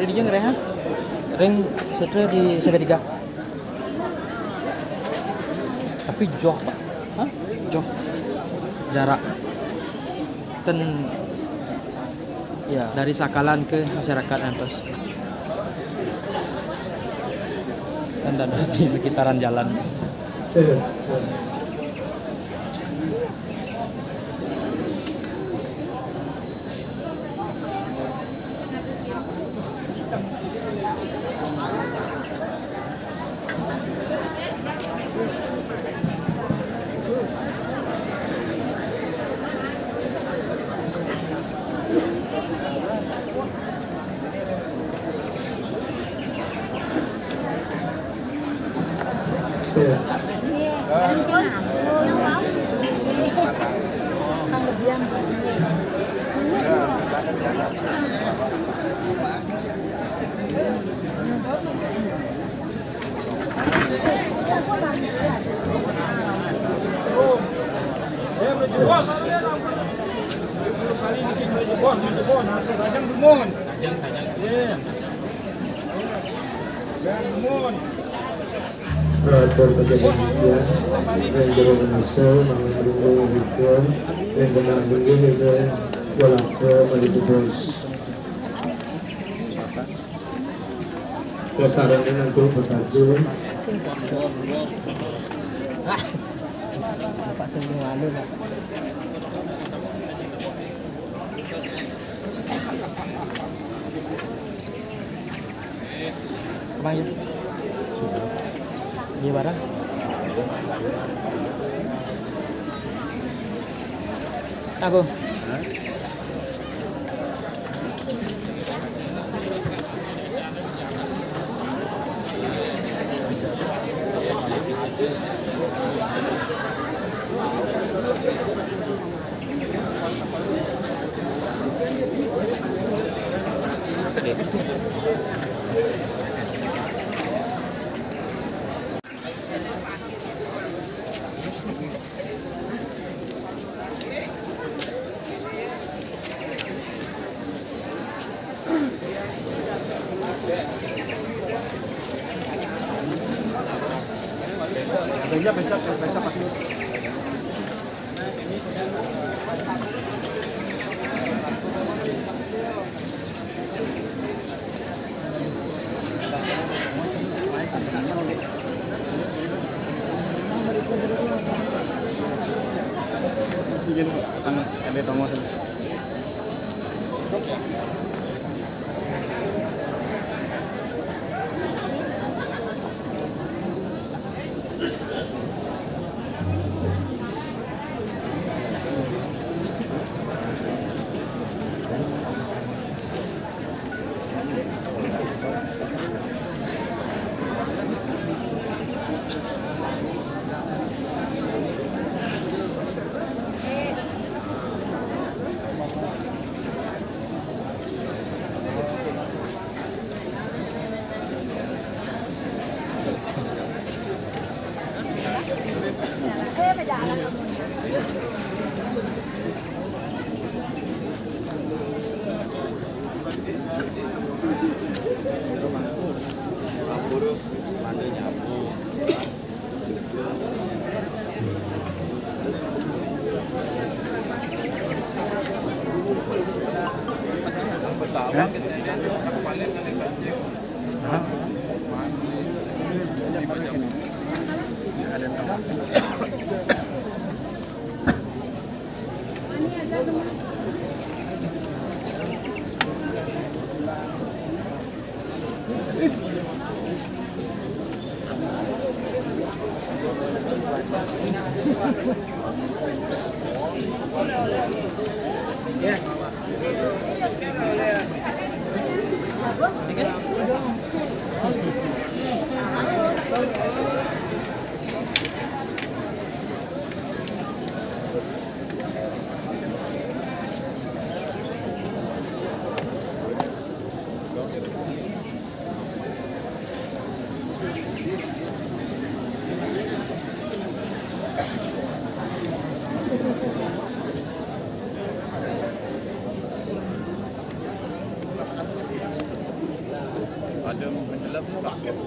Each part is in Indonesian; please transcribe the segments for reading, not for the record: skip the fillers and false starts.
Dia ngerehan ring setre di segitiga tapi jauh pak, jauh jarak ya dari Sakalan ke masyarakat Antos dan di sekitaran jalan. Peraturan kejadian yang jauh menyesal mengandung hukum yang benar begini dan walau ke bos kesaran dengan tu bertajun Pak sebelum lalu lah. Abang ya? Dia barang? Aku. Besok pasti. Sige po, ada tomo. Ada menjelang paket.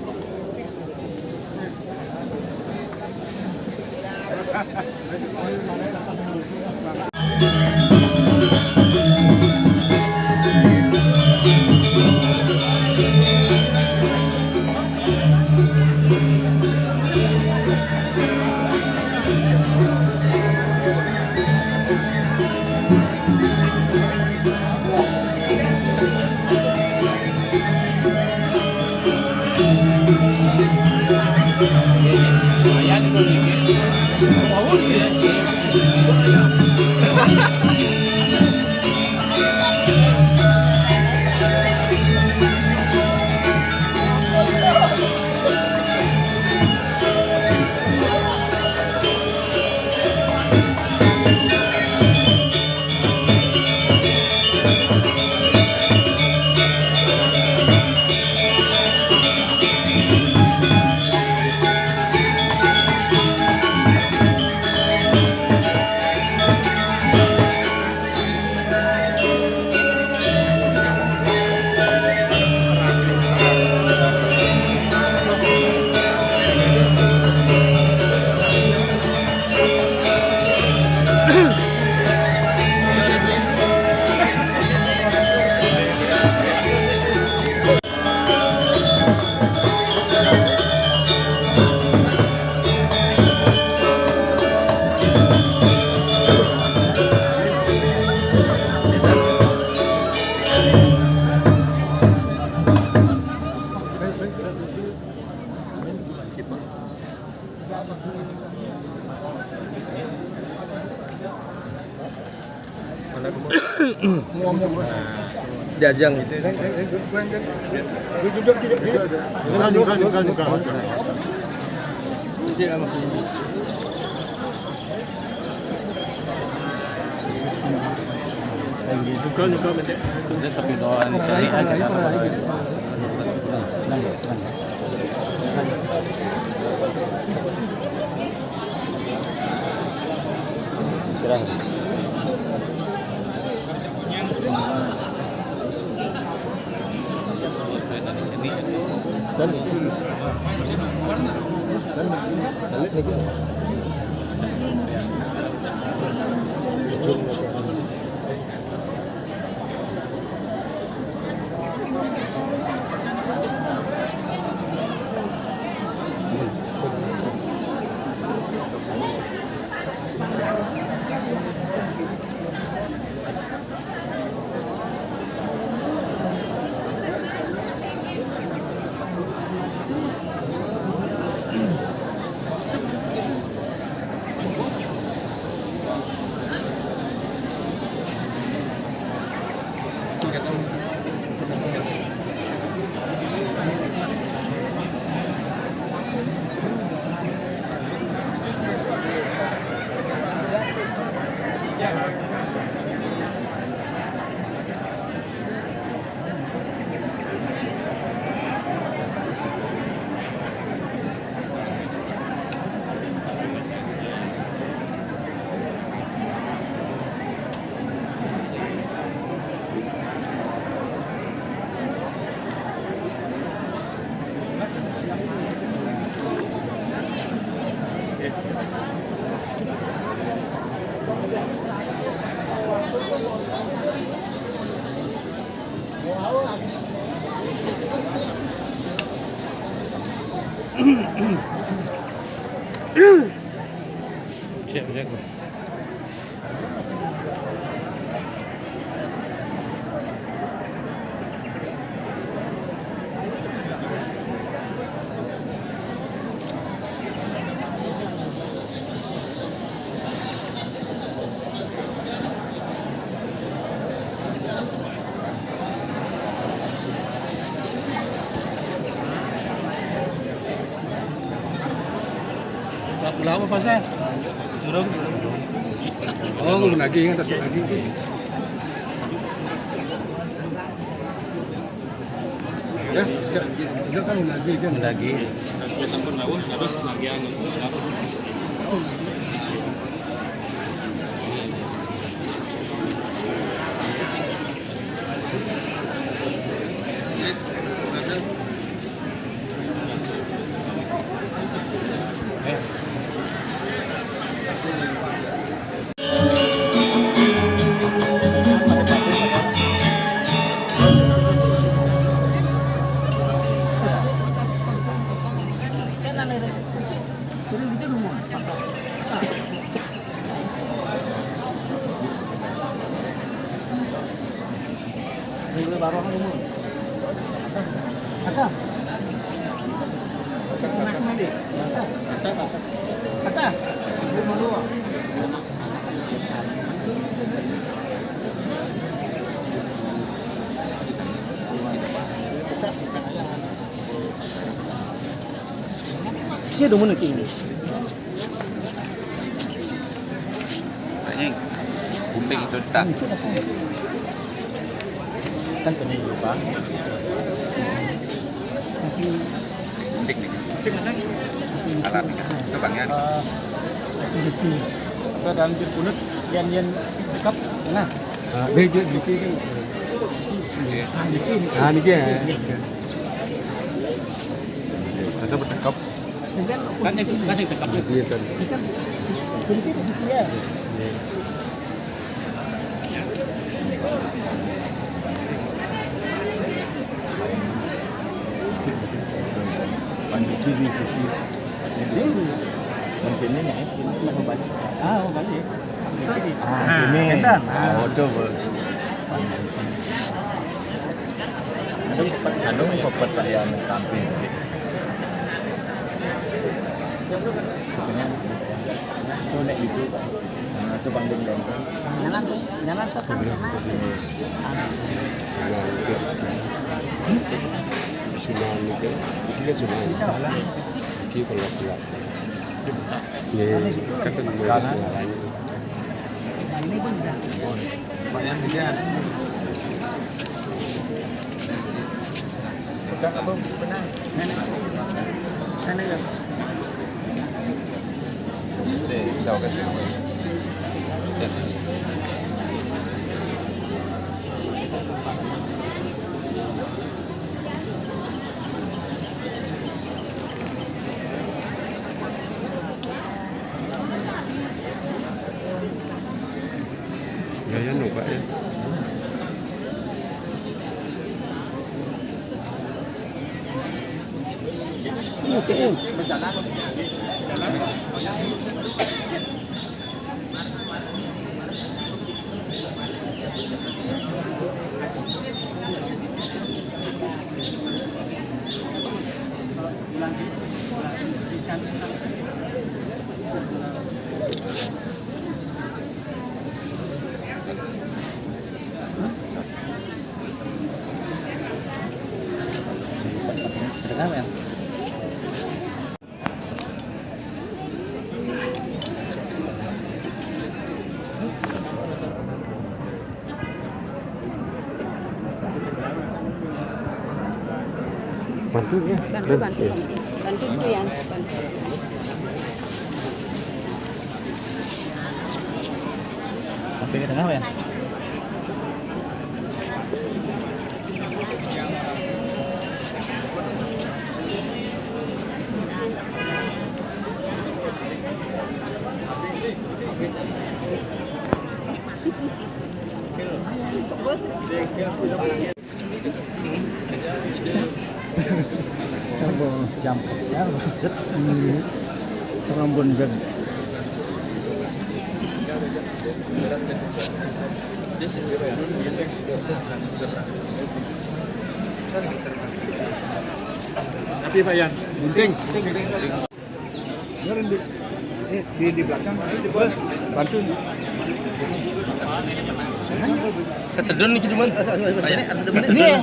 Jajang. Nyukal mende. Dia sapi doan cari aja. Kurang. Siap. Pulau apa sih? Burung. Oh, ngulun lagi kan tasuk lagi. Ya, sudah kan lagi kan lagi. Dia udah mana kini? Anjing, kumbing itu tas. Kan kena juga. Kumbing nih. Alami kan. Coba kan. Ke dalam punut yang dekat mana? Dia dikit. Ah, dikit. Ada bertekap. Kan yang tekap dia kan. Sedikit di sini ya. Panjang di sisi. Mungkin ini masih banyak. Balik. Ini. Oh, coba. Ada pepet yang tampil. Itu nek itu. Itu panggung dong. Jalan tuh kan. Sudah itu, itu kan sudah. Iki kalau keluar. Ya, kan mulai lain. Ini pun udah. Banyak dia. Bukan apa benar. Nenek ya. Tahu kan sih. Ya lupa ya. Bantu ya. Bantu itu ya. Sampai ke tengah ya. Jam kerja serambun ben. Tapi Pak Yan, gunting. Di belakang, bantu. Ketedun iki cuman. Kayaknya ada demen. Iya.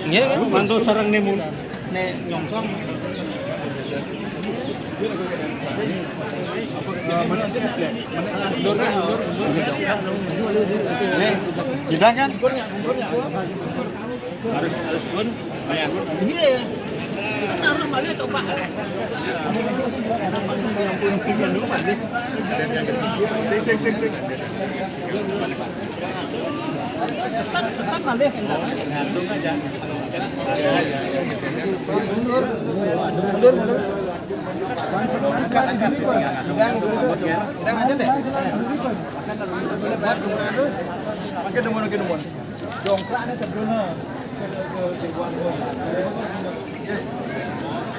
Iya kan? Mantu sarang nemu nyongsong. Kita kan?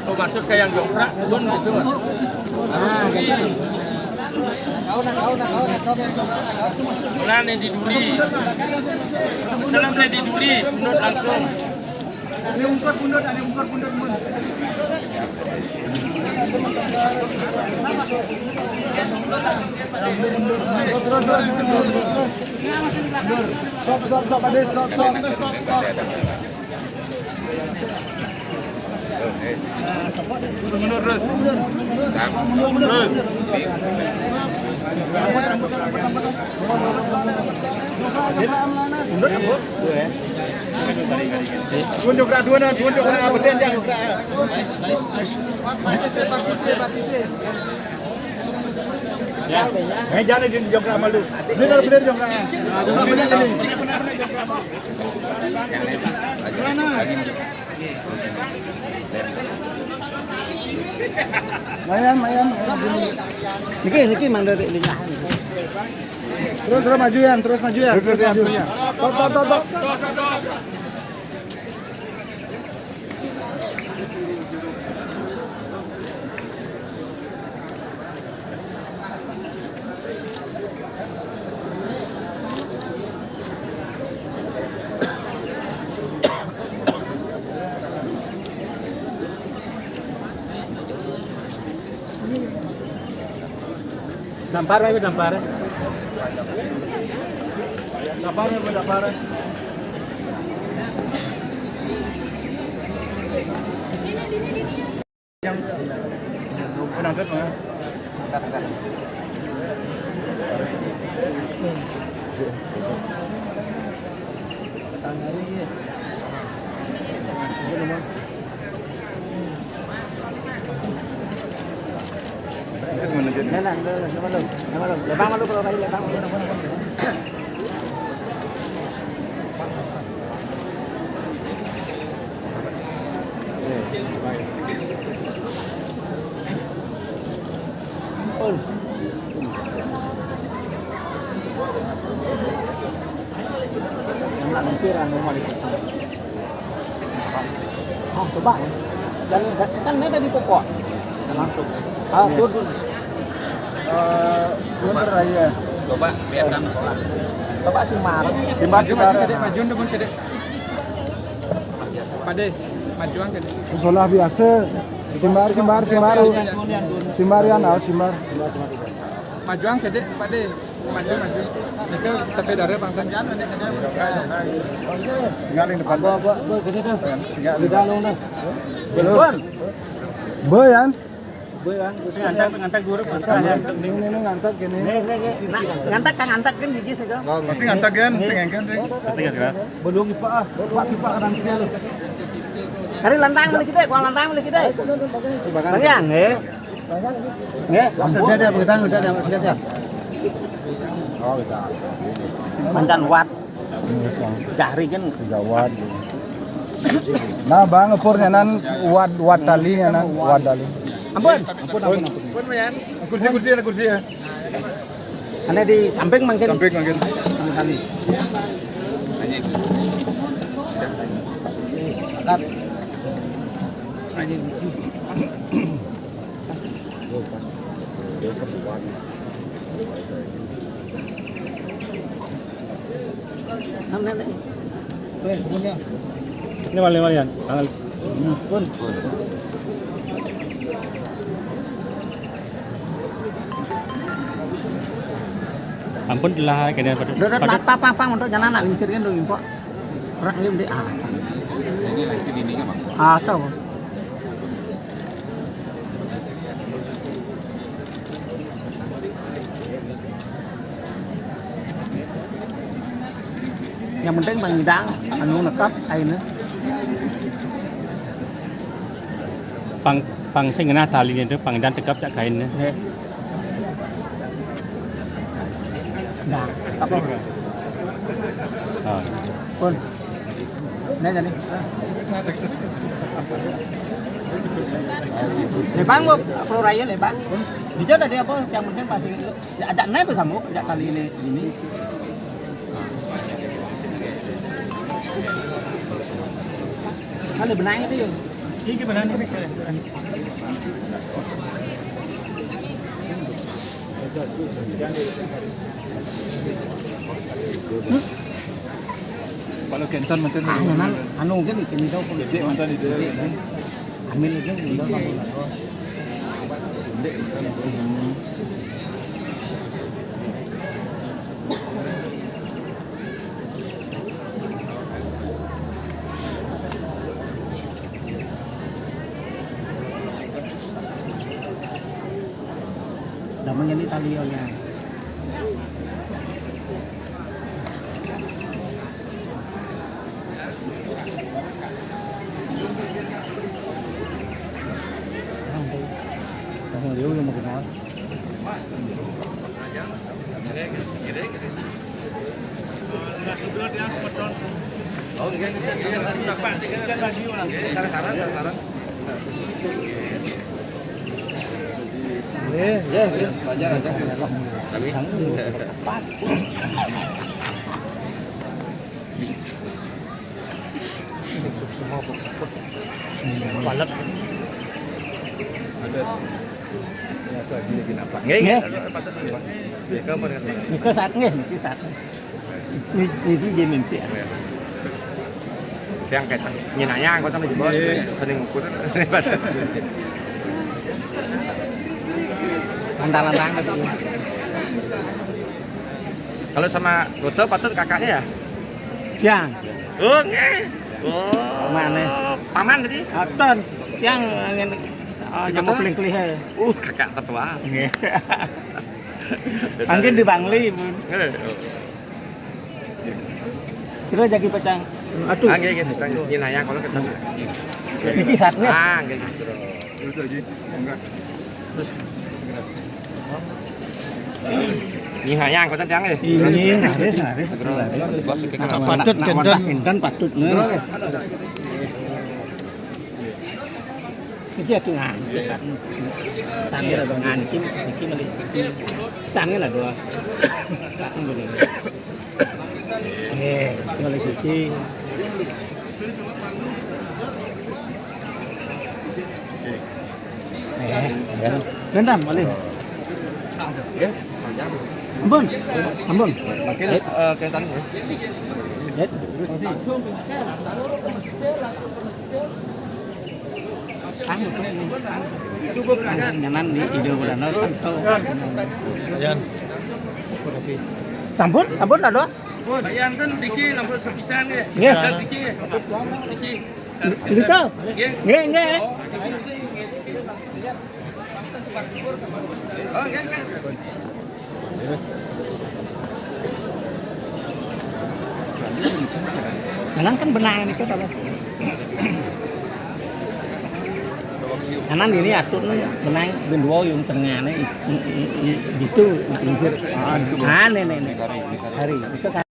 Oh, masuk ke yang jongkrak, turun gitu mas. Selan yang diduri. Selan yang diduri, mundur langsung. Mundur terus. Terus. Tunjuk rak dua, tunjuk rak beten jangan rak. Ya, jangan tunjuk rak malu. Benar jong rak. Jong benar ini. Mayan. Niki mang dari ini. Terus maju ya. Terus. Tok. Dampar. Yang penonton mana? Lebang malu kalau kayu lebang. Coba. Dan kan ada di pokok. Langsung. Turun. Bener aja. Coba biasa sholat. Bapak Simar. Maju depan kedek. Pade, majuan kedek. Sholat biasa. Simbar. Simbarian. Majuan kedek, pade. Maju. Nika tapi dari bangtan jangan nek ada. Tinggal di depan. Bo ke situ. Tinggal Di dalam dah. Belum. Boyan. Ngantak guru Ini ngantak gini. Ngantak kan gigi saja. Pasti ngantak kan, sing engken sing. Belum Pak kadang kita lu. Kari lantang beli kita, kuang lantang beli kita. Bang yang nggih. Sudah ada begitu sudah. Oh, kita. Mancan wat. Jari kan Jawad. Nah, Bang epurnya nan wad tali nan wad tali. Ampun. Mayan. Kursi ya. Anda di samping mungkin. Tali. Kat. Ini walian. Tanggal. Pun. Ampun lah kena pada. Pang untuk jalan nak lincir kan dong impok. Orang lim di Ini lagi di ini kan bang. tahu. Yang penting mengidang anu nekap ayeuna. Pang sing ngena tali itu pang dan tekap cak kain. Nggih. Nah, apa? Oh. Pun. Nih. Lebang kok pro raya lebang. Dia ada apa yang penting pasti ada naik bersama ada kali ini. Ada benangnya itu. Ini gimana nih? Kalau kentan mantan Anu mungkin ini tahu pun. Dek mantan itu. Ambil aja udah kamu. Dek mantan. Namanya ini talionya. Liu yang mau kenal. Wajar aja. Kami Palet. Ada. Ya tuh gini apa? Nggih. Patut ya kamu dengan. Niki saat nggih, niki saat. Niki jemin sih. yang kayak nyenanya kau tahu jebol sering ukur Lantang-lantang gitu. kalau sama Goto patut kakaknya ya Yang. oke Mana? paman tadi Aton. Yang yang mau keling-keling. kakak tertua Nggih. Mungkin di Bangli, Bun. Sira jagi pecang. Aduh. Ah, gitu. Nyenanya kalau ketemu. Iki saatnya. Ah, gitu. Terus lagi. Enggak. Terus. Nyenanya kau tadi yang Ini naris. Bos kayak Patut kan patut. Iki atuh ngan. Sangnya ada ngan iki meli. Sangnya lah dua. Sangnya begini. Meli siji. Gendam meli. Ya, Ambon. makin ketan ya. Lihat. Cukup beragam. Nyanan di ide bulan kan tahu. Yan. Sampun lah doa. Bayangkan diki nomor sepisan ya. Nggih. Diki. Diki. Gitu. Nggih. Oh, ya. Nyanan kan benang ini kan kalau. Nyanan ini atur benang bendua yang senengane gitu nak lincir. Ah, nih. Hari bisa kan.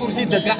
Kursi degak.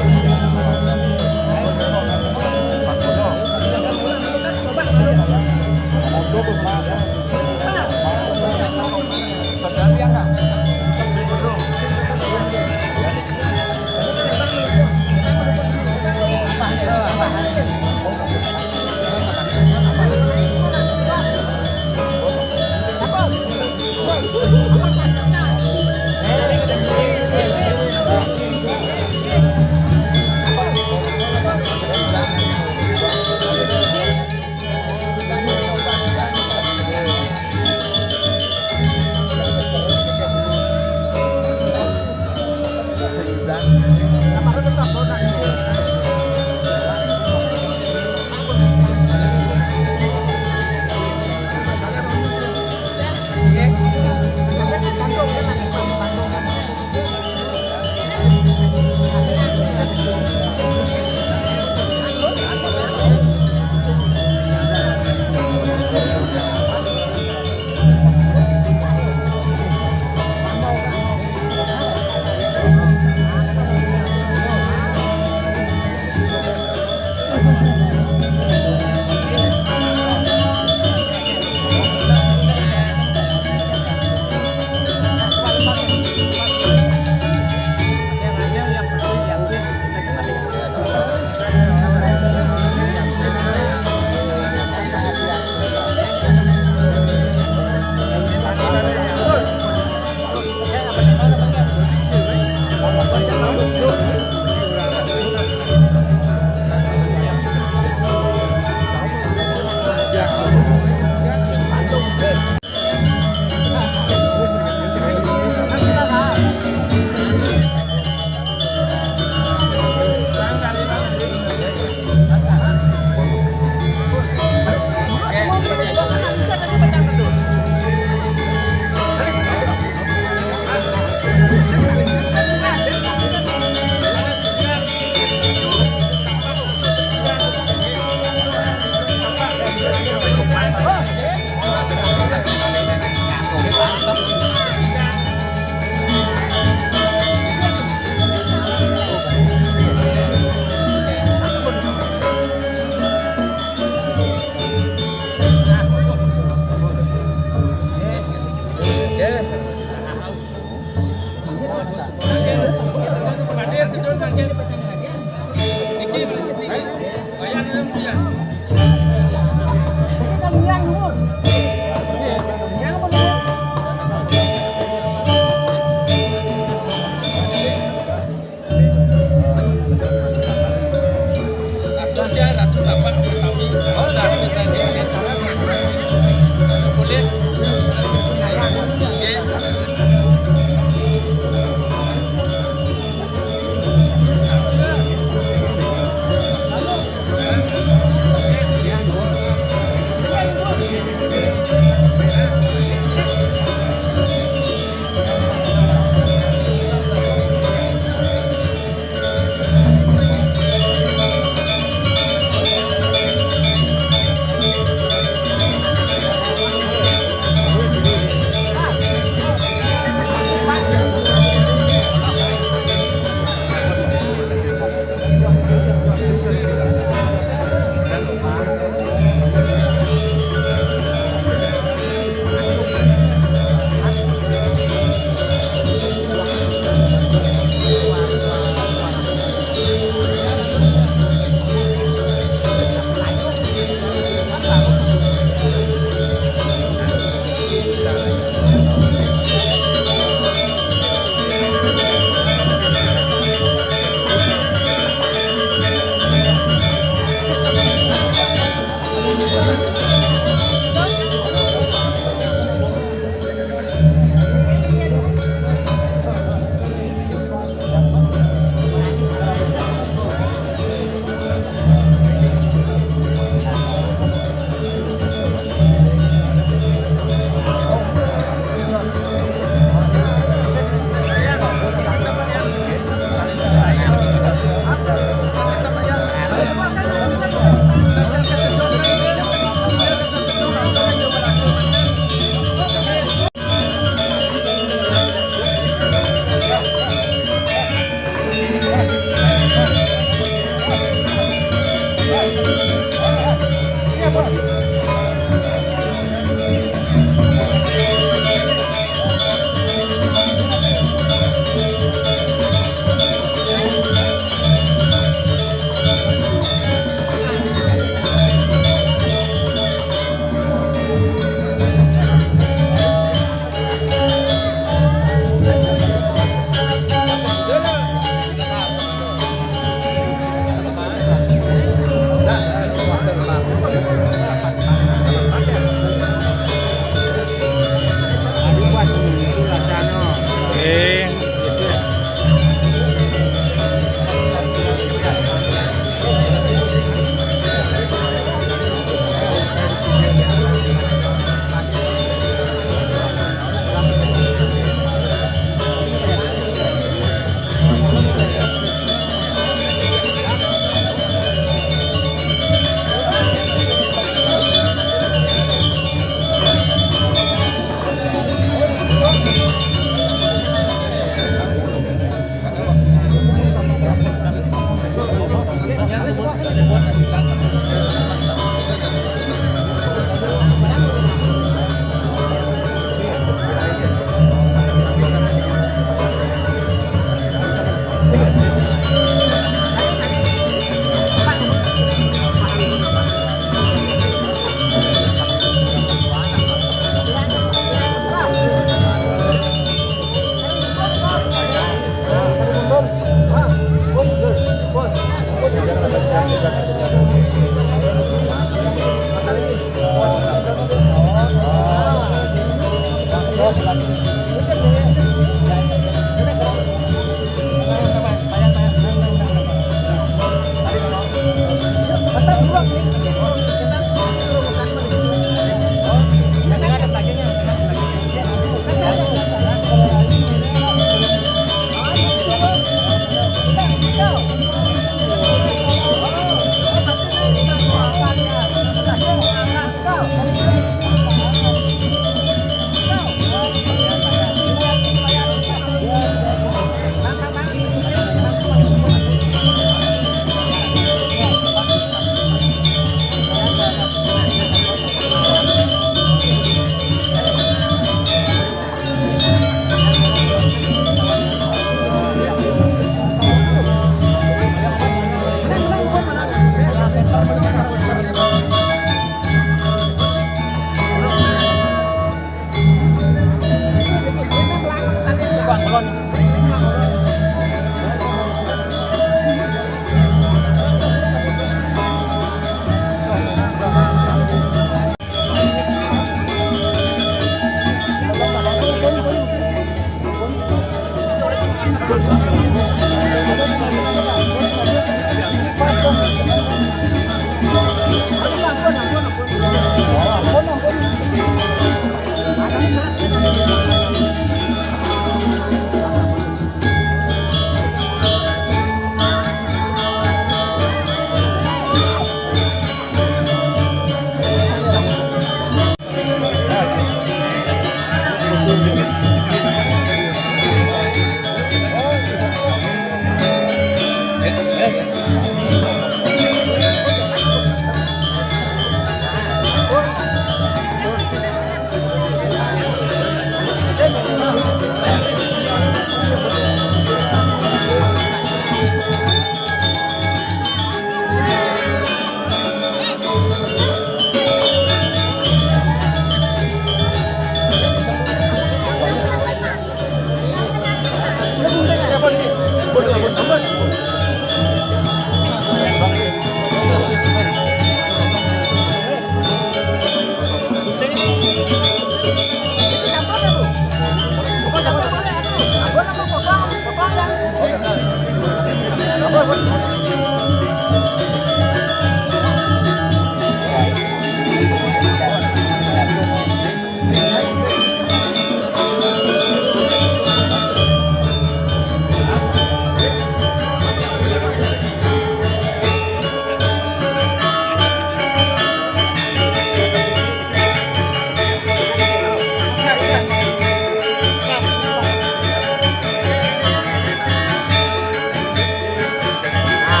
Nah,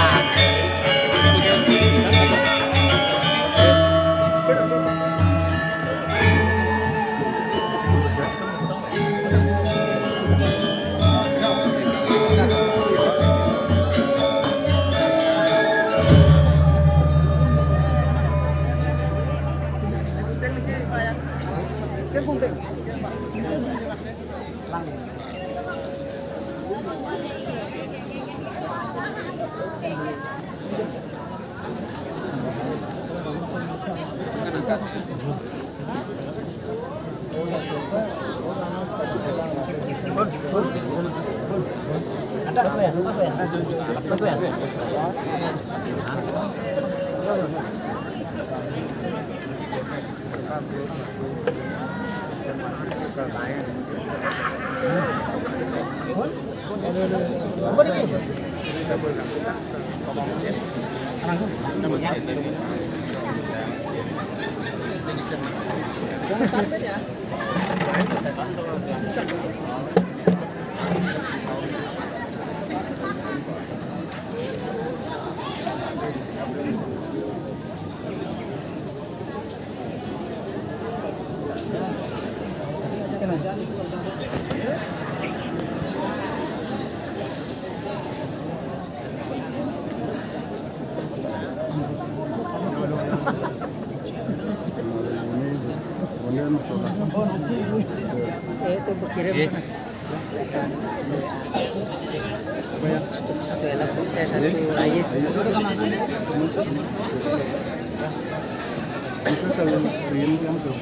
Itu berkirim. Satu elapun, satu ayis. Itu kalau kirim yang tuh.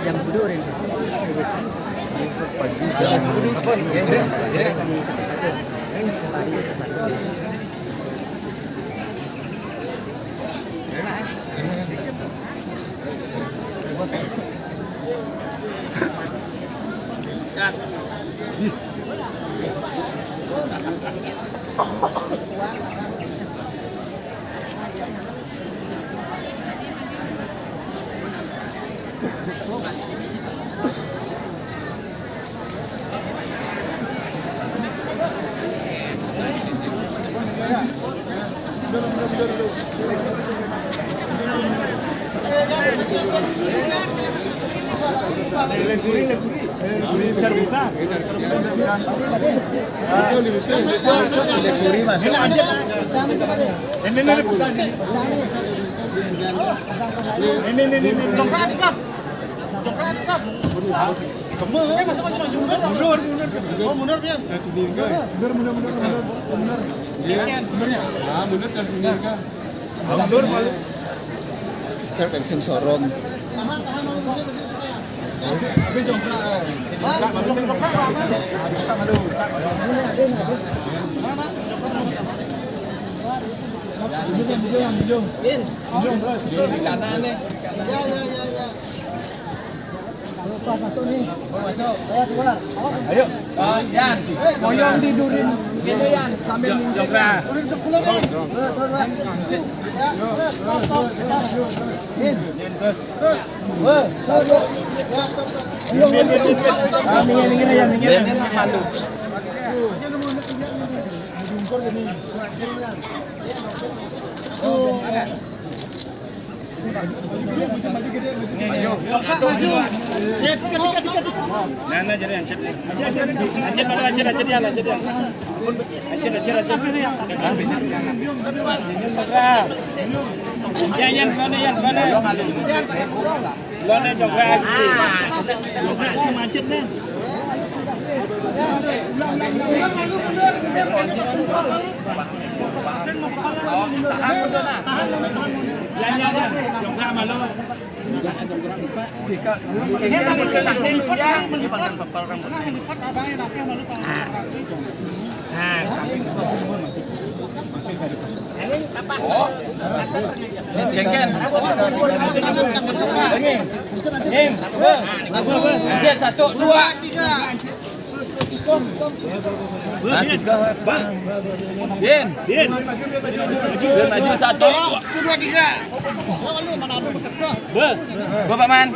Jam kudurin. Sorong. Masuk nih. Masuk. Ayo keluar. Ayo. Yan. Moyong tidurin. Gitu Yan. Sambil jongkrak. Udah 10 nih. Satu, dua, tiga. Din. Maju satu, dua, tiga. Bapak Man.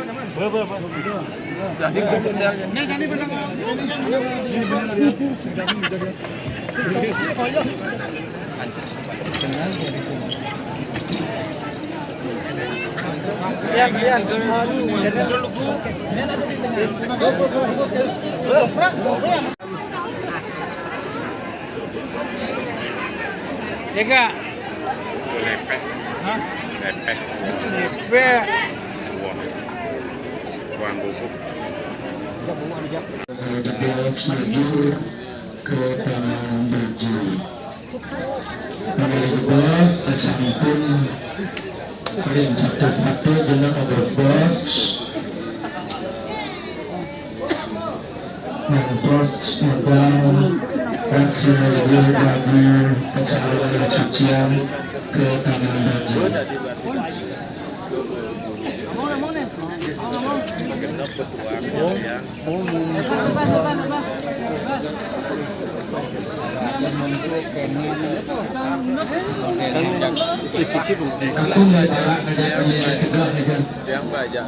Lepek. Lepek. Lepek. Tuang bubuk. Menuju ke Taman Beji. Melalui kesanipun ring satu jenak overbox. Overbox modal reaksi menuju bagi kesaluran sucian ke Taman Beji. Yang baca.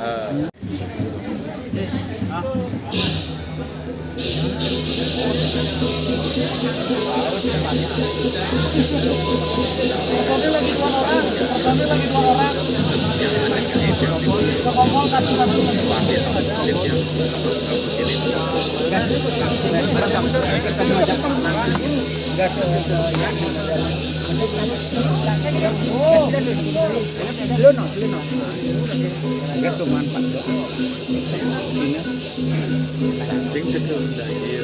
Sing dekat lagi.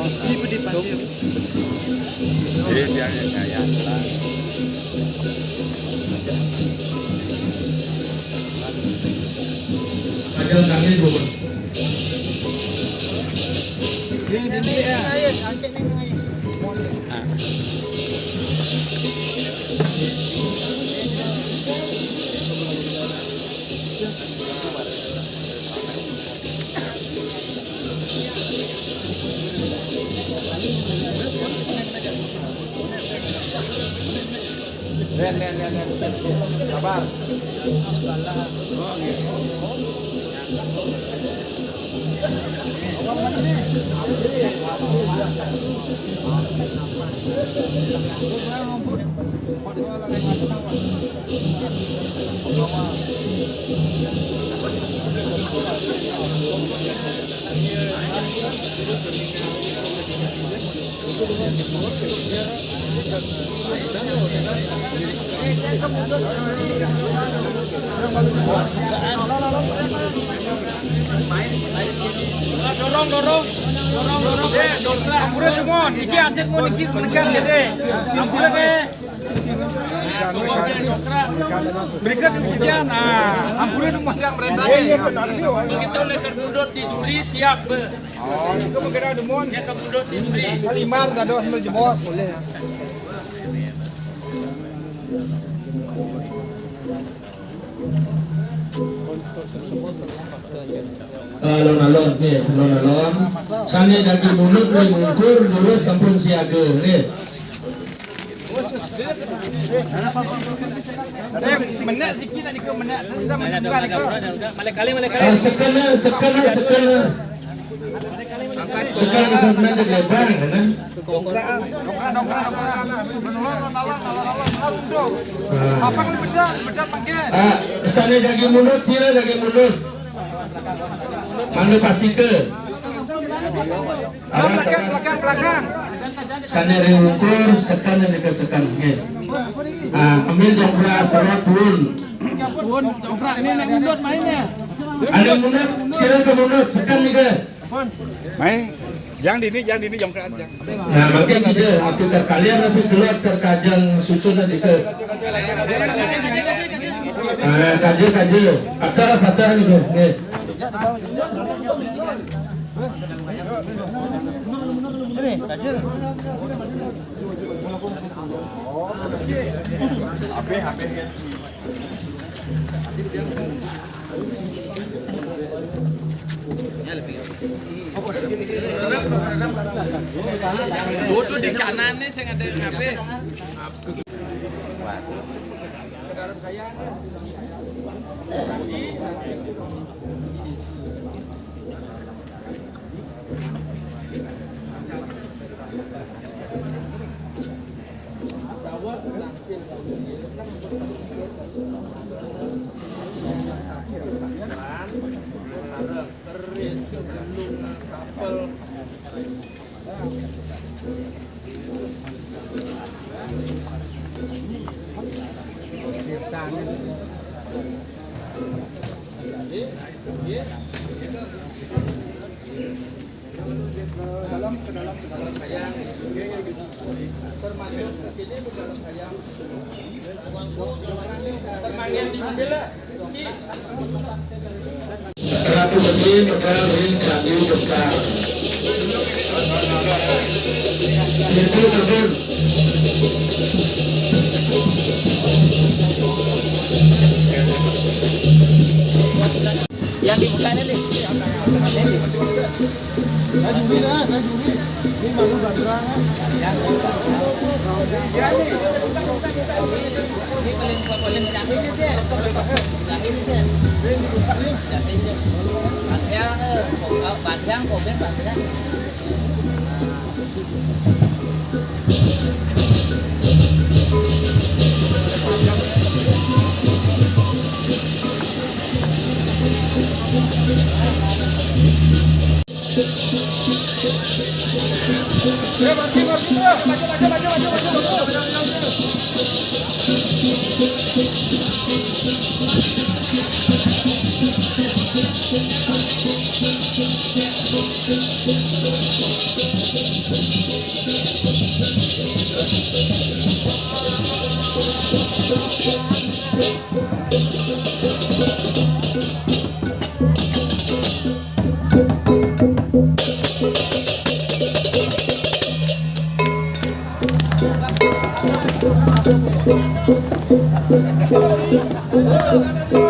Sepi di pasir. Dia kayak lah. Ada kami dulu. Sabar. Dorong. Ampure semua. Niki asyik mau niki menekan deh. Ampure ke. Berikan ujian. Ampure semua yang mereka. Kita oleh kerdudut di Juli siap. Oh, itu mungkin ada mon. Ya kerdudut di Juli. Kalimar ada menjemur boleh. Alon-alon nih, alon-alon. Sani dagi mulut nih mungkur lurus sampun siaga nih. Menak dikit nak dikit menak. Kita menukar kali. Sekena. Sekena sebenarnya lebar kan? Apa yang pecat pakai? Sani dagi mulut, sila dagi mulut. Pandu pasti ke. Belakang. Sana ring ukur sekan dan dikesekan. Ambil jongkra serot pun. Jongkra ini nak mundur mainnya. Ada mundur, sila ke mundur sekan nih ke. Main. Yang ini jongkra aja. Nah, makin aja. Aku terkalian nanti keluar terkajang susun nanti ke. Kaji. Patah nih ke. Sini, kecil. Duduk di kanan nih, saya ada HP. Ratu Besi Bekal Ring Candi Bekal. Itu turun. Yang dibuka ini nih. Saya juri dah, saya juri. Ini malu baterangan. Panjang, kopen, panjang. Halo.